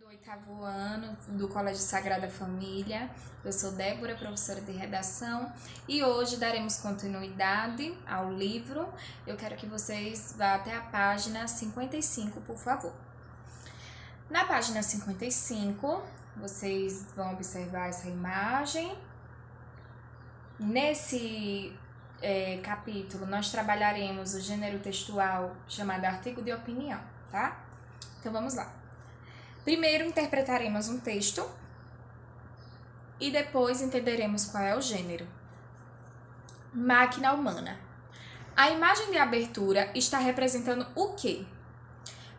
Oitavo ano do Colégio Sagrada Família. Eu sou Débora, professora de redação, e hoje daremos continuidade ao livro. Eu quero que vocês vá até a página 55, por favor. Na página 55, vocês vão observar essa imagem. Nesse capítulo, nós trabalharemos o gênero textual chamado artigo de opinião, tá? Então, vamos lá. Primeiro interpretaremos um texto e depois entenderemos qual é o gênero. Máquina humana. A imagem de abertura está representando o quê?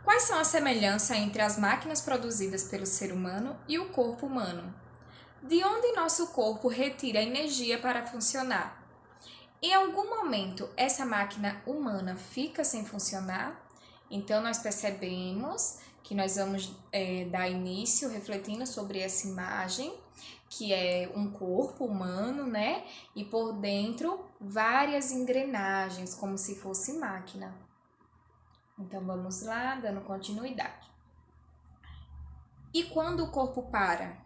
Quais são as semelhanças entre as máquinas produzidas pelo ser humano e o corpo humano? De onde nosso corpo retira energia para funcionar? Em algum momento, essa máquina humana fica sem funcionar? Então, nós percebemos que nós vamos dar início refletindo sobre essa imagem, que é um corpo humano, né? E por dentro, várias engrenagens, como se fosse máquina. Então, vamos lá, dando continuidade. E quando o corpo para?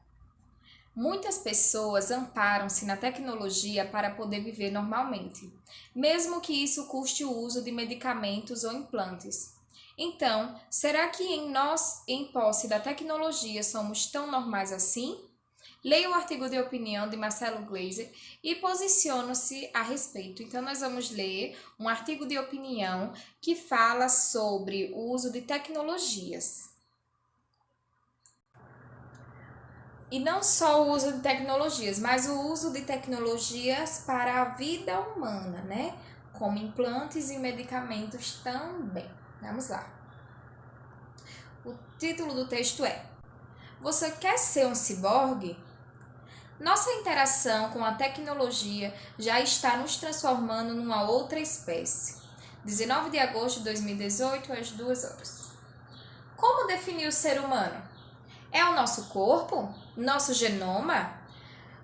Muitas pessoas amparam-se na tecnologia para poder viver normalmente, mesmo que isso custe o uso de medicamentos ou implantes. Então, será que em posse da tecnologia, somos tão normais assim? Leia o artigo de opinião de Marcelo Gleiser e posicione-se a respeito. Então, nós vamos ler um artigo de opinião que fala sobre o uso de tecnologias. E não só o uso de tecnologias, mas o uso de tecnologias para a vida humana, né? Como implantes e medicamentos também. Vamos lá. O título do texto é: Você quer ser um ciborgue? Nossa interação com a tecnologia já está nos transformando numa outra espécie. 19 de agosto de 2018, às 2 horas. Como definir o ser humano? É o nosso corpo? Nosso genoma?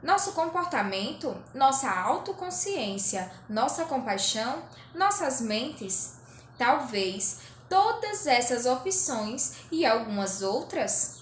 Nosso comportamento? Nossa autoconsciência? Nossa compaixão? Nossas mentes? Talvez todas essas opções e algumas outras?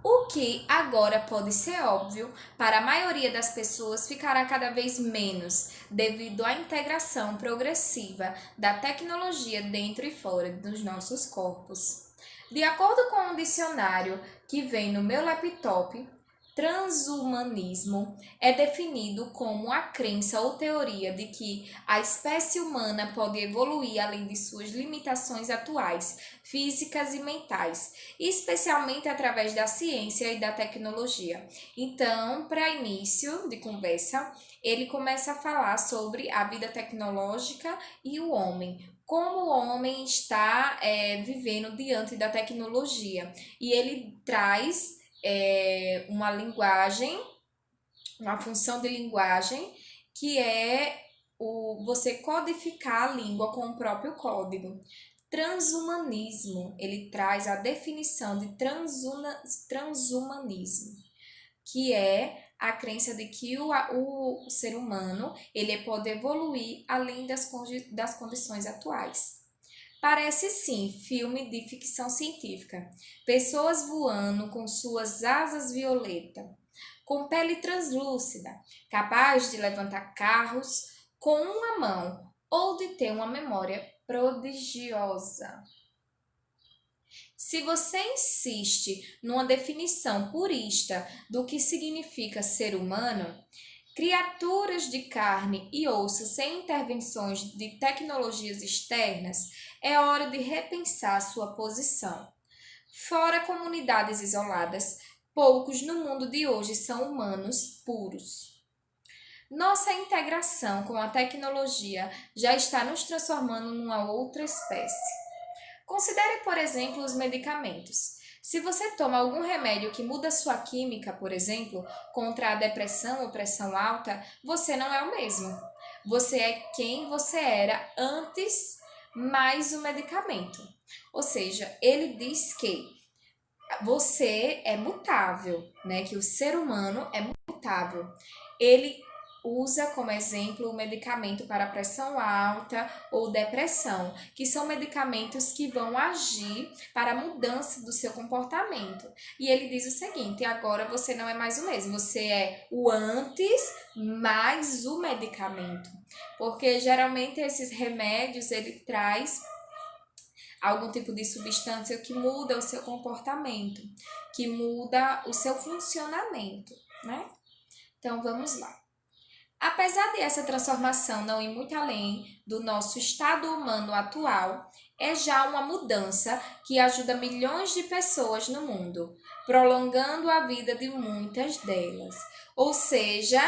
O que agora pode ser óbvio para a maioria das pessoas ficará cada vez menos devido à integração progressiva da tecnologia dentro e fora dos nossos corpos. De acordo com um dicionário que vem no meu laptop, transhumanismo é definido como a crença ou teoria de que a espécie humana pode evoluir além de suas limitações atuais, físicas e mentais, especialmente através da ciência e da tecnologia. Então, para início de conversa, ele começa a falar sobre a vida tecnológica e o homem, como o homem está vivendo diante da tecnologia. E ele traz uma linguagem, uma função de linguagem, que é você codificar a língua com o próprio código. Transhumanismo, ele traz a definição de transhumanismo, que é a crença de que o ser humano ele pode evoluir além das condições atuais. Parece sim filme de ficção científica. Pessoas voando com suas asas violeta, com pele translúcida, capaz de levantar carros com uma mão ou de ter uma memória prodigiosa. Se você insiste numa definição purista do que significa ser humano, criaturas de carne e osso sem intervenções de tecnologias externas, é hora de repensar sua posição. Fora comunidades isoladas, poucos no mundo de hoje são humanos puros. Nossa integração com a tecnologia já está nos transformando numa outra espécie. Considere, por exemplo, os medicamentos. Se você toma algum remédio que muda sua química, por exemplo, contra a depressão ou pressão alta, você não é o mesmo. Você é quem você era antes mais o medicamento. Ou seja, ele diz que você é mutável, né? Que o ser humano é mutável. Ele usa como exemplo o medicamento para pressão alta ou depressão, que são medicamentos que vão agir para a mudança do seu comportamento. E ele diz o seguinte: agora você não é mais o mesmo, você é o antes mais o medicamento. Porque geralmente esses remédios ele traz algum tipo de substância que muda o seu comportamento, que muda o seu funcionamento, né? Então vamos lá. Apesar de essa transformação não ir muito além do nosso estado humano atual, é já uma mudança que ajuda milhões de pessoas no mundo, prolongando a vida de muitas delas. Ou seja,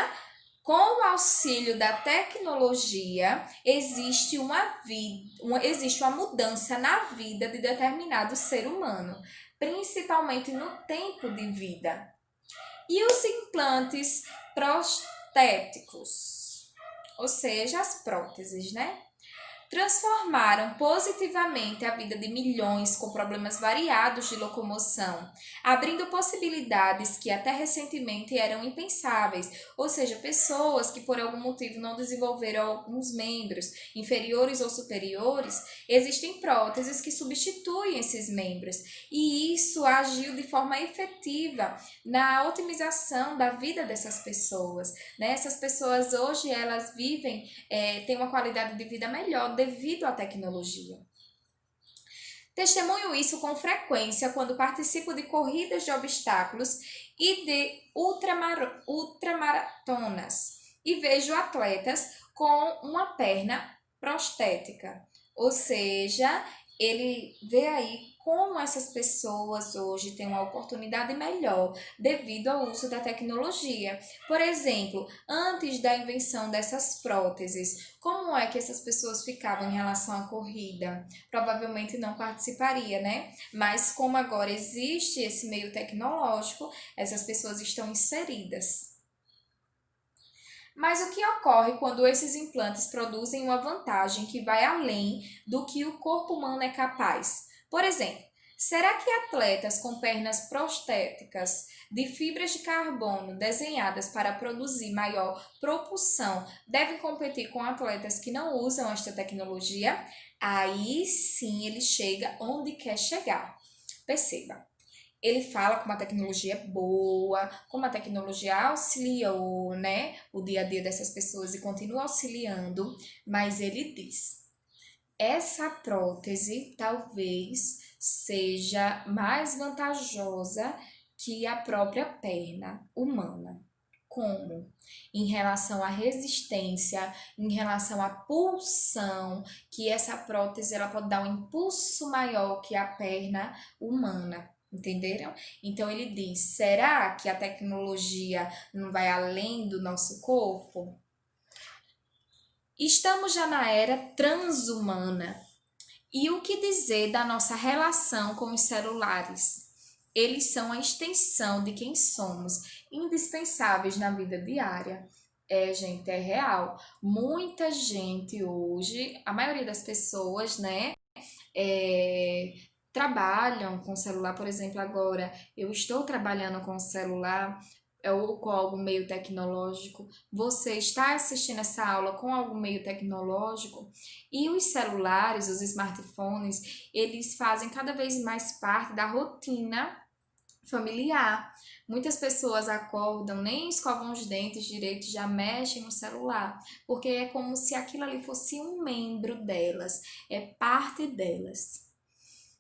com o auxílio da tecnologia, existe uma mudança na vida de determinado ser humano, principalmente no tempo de vida. E os implantes prostéticos, ou seja, as próteses, né? Transformaram positivamente a vida de milhões com problemas variados de locomoção, abrindo possibilidades que até recentemente eram impensáveis, ou seja, pessoas que por algum motivo não desenvolveram alguns membros inferiores ou superiores, existem próteses que substituem esses membros, e isso agiu de forma efetiva na otimização da vida dessas pessoas, né? Essas pessoas hoje elas vivem, têm uma qualidade de vida melhor devido à tecnologia. Testemunho isso com frequência quando participo de corridas de obstáculos e de ultramaratonas e vejo atletas com uma perna prostética. Ou seja, ele vê aí como essas pessoas hoje têm uma oportunidade melhor devido ao uso da tecnologia. Por exemplo, antes da invenção dessas próteses, como é que essas pessoas ficavam em relação à corrida? Provavelmente não participaria, né? Mas como agora existe esse meio tecnológico, essas pessoas estão inseridas. Mas o que ocorre quando esses implantes produzem uma vantagem que vai além do que o corpo humano é capaz? Por exemplo, será que atletas com pernas prostéticas de fibras de carbono desenhadas para produzir maior propulsão devem competir com atletas que não usam esta tecnologia? Aí sim ele chega onde quer chegar. Perceba. Ele fala como a tecnologia é boa, como a tecnologia auxiliou, né, o dia a dia dessas pessoas e continua auxiliando, mas ele diz: essa prótese talvez seja mais vantajosa que a própria perna humana. Como? Em relação à resistência, em relação à pulsão, que essa prótese ela pode dar um impulso maior que a perna humana. Entenderam? Então ele diz: será que a tecnologia não vai além do nosso corpo? Estamos já na era transhumana. E o que dizer da nossa relação com os celulares? Eles são a extensão de quem somos, indispensáveis na vida diária. Gente, é real. Muita gente hoje, a maioria das pessoas, né, é, trabalham com celular. Por exemplo, agora eu estou trabalhando com celular ou com algum meio tecnológico, você está assistindo essa aula com algum meio tecnológico, e os celulares, os smartphones, eles fazem cada vez mais parte da rotina familiar. Muitas pessoas acordam, nem escovam os dentes direito, já mexem no celular, porque é como se aquilo ali fosse um membro delas, é parte delas.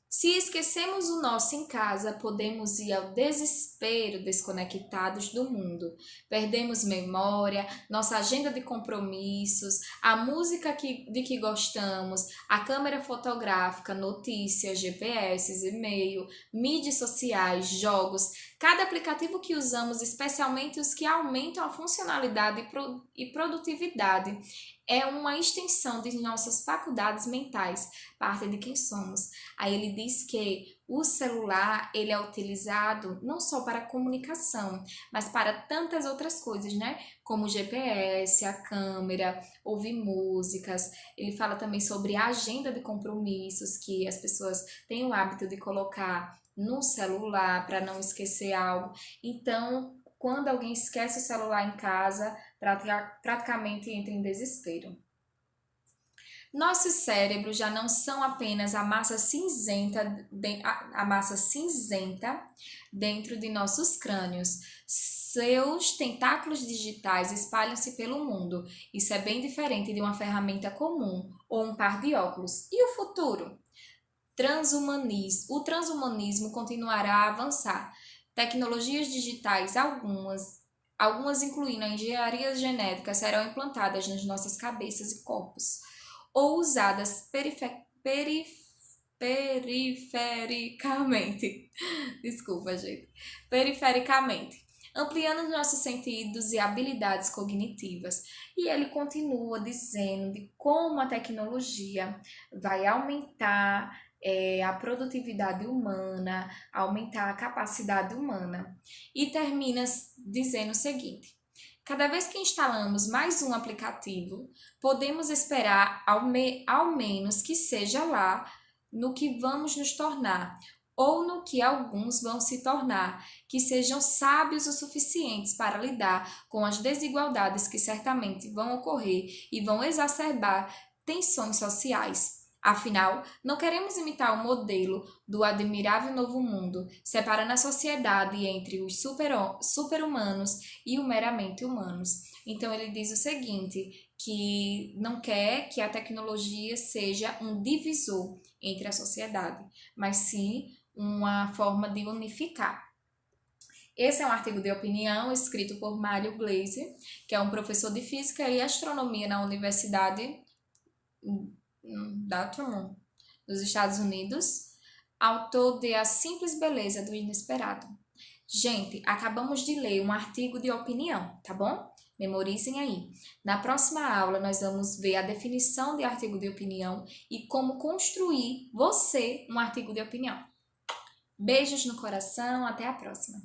Se esquecemos o nosso em casa, podemos ir ao desespero desconectados do mundo. Perdemos memória, nossa agenda de compromissos, a música de que gostamos, a câmera fotográfica, notícias, GPS, e-mail, mídias sociais, jogos, cada aplicativo que usamos, especialmente os que aumentam a funcionalidade e produtividade, é uma extensão de nossas faculdades mentais, parte de quem somos. Aí ele diz que o celular, ele é utilizado não só para comunicação, mas para tantas outras coisas, né? Como o GPS, a câmera, ouvir músicas. Ele fala também sobre a agenda de compromissos que as pessoas têm o hábito de colocar no celular para não esquecer algo. Então, quando alguém esquece o celular em casa, praticamente entra em desespero. Nossos cérebros já não são apenas a massa cinzenta dentro de nossos crânios. Seus tentáculos digitais espalham-se pelo mundo. Isso é bem diferente de uma ferramenta comum ou um par de óculos. E o futuro? O transhumanismo continuará a avançar. Tecnologias digitais, algumas incluindo a engenharia genética, serão implantadas nas nossas cabeças e corpos ou usadas perifericamente. Desculpa, gente. Perifericamente, ampliando nossos sentidos e habilidades cognitivas. E ele continua dizendo de como a tecnologia vai aumentar a produtividade humana, aumentar a capacidade humana. E termina dizendo o seguinte: cada vez que instalamos mais um aplicativo, podemos esperar ao menos que seja lá no que vamos nos tornar, ou no que alguns vão se tornar, que sejam sábios o suficientes para lidar com as desigualdades que certamente vão ocorrer e vão exacerbar tensões sociais. Afinal, não queremos imitar o modelo do admirável novo mundo, separando a sociedade entre os super-humanos e o meramente humanos. Então ele diz o seguinte, que não quer que a tecnologia seja um divisor entre a sociedade, mas sim uma forma de unificar. Esse é um artigo de opinião escrito por Mário Gleisi, que é um professor de física e astronomia na Universidade Dartmouth, dos Estados Unidos, autor de A Simples Beleza do Inesperado. Gente, acabamos de ler um artigo de opinião, tá bom? Memorizem aí. Na próxima aula, nós vamos ver a definição de artigo de opinião e como construir você um artigo de opinião. Beijos no coração, até a próxima!